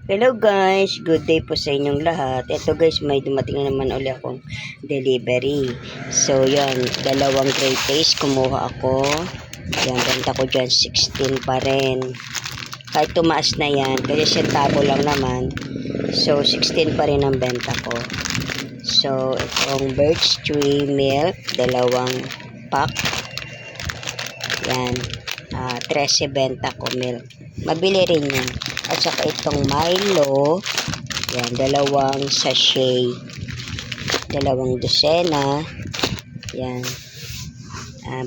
Hello guys, good day po sa inyong lahat. Ito guys, may dumating na naman ulit akong delivery. So yan, dalawang great taste kumuha ako. Yan, benta ko dyan 16 pa rin. Kahit tumaas na yan, kasi sentabo lang naman. So 16 pa rin ang benta ko. So itong Birch Tree Milk, dalawang pack. Yan, 13 benta ko milk. Mabili rin yan. At saka itong Milo, yan, dalawang sachet, dalawang dosena, yan,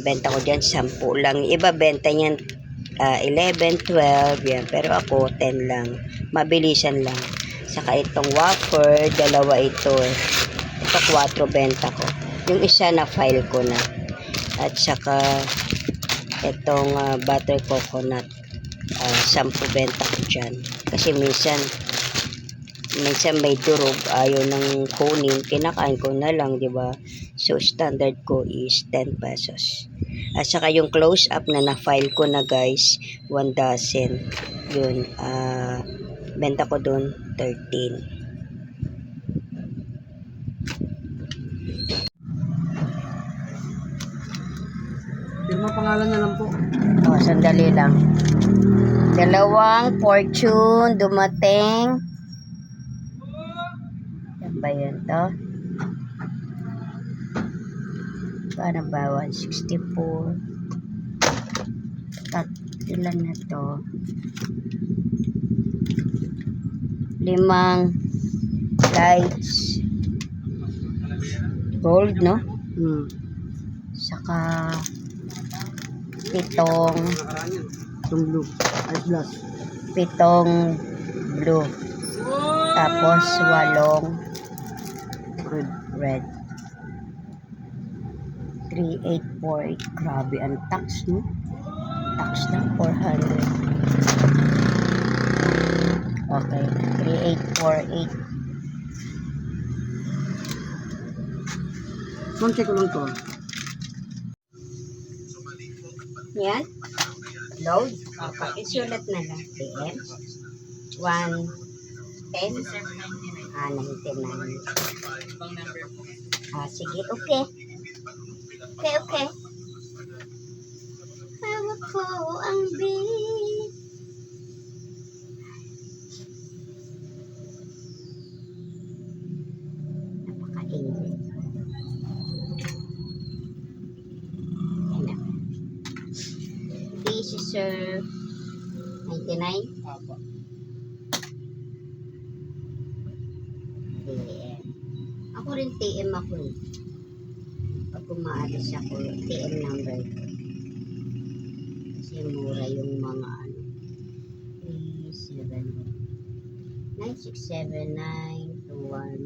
benta ko dyan 10 lang. Iba benta niyan 11, 12, yan, pero ako 10 lang, mabilisan lang. Saka itong wafer, dalawa ito, ito 4 benta ko, yung isa na file ko na. At saka itong butter coconut, 10 benta ko dyan. Kasi minsan may durog, ayaw ng kunin, kinakain ko na lang, diba? So standard ko is 10 pesos. At saka yung close up na na-file ko na guys, 1 dozen. Yun, benta ko dun 13. Pirma pangalan na lang po. Sandali lang. Dalawang fortune dumating. Yan ba yun to? Paano ba? 164. Ilan na to? 5 lights. Gold, no? Saka 7 Itong blue. Ice glass. 7 blue. Tapos 8 red. 3848. Grabe ang tax, no? Tax ng 400. Okay. 3848. Ma'am, check ko lang to. Yan. Load. Okay. Isulat na lang. PM. 110. 99. Sige. Okay. Okay. Hawak ko ang beat. Napakainit. Easy serve. 99. Apa. TM. Ako rin TM ako eh. Pag umaalis ako, TM number ko. Kasi mura yung mga ano. 9679212371.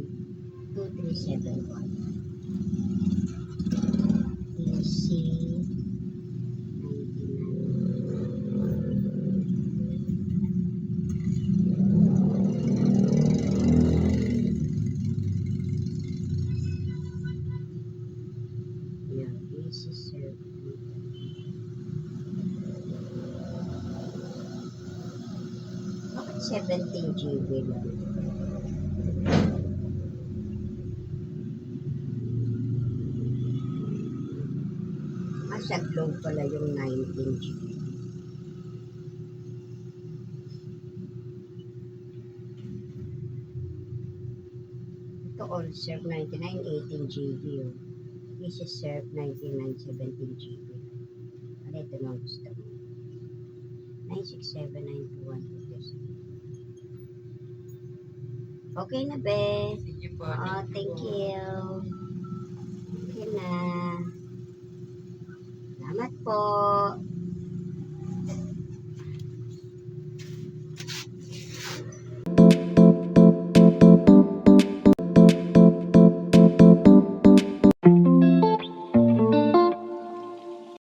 Easy 99. Yan, easy serve. Bakit 17 GB lang? Sa globe pala yung 19 GB. Ito all serve 99, 18 GB. This is serve 99, 17 GB. Ano ito nang gusto mo? 9679212. Okay na, be? Sige po. Thank you. Okay na. Salamat po.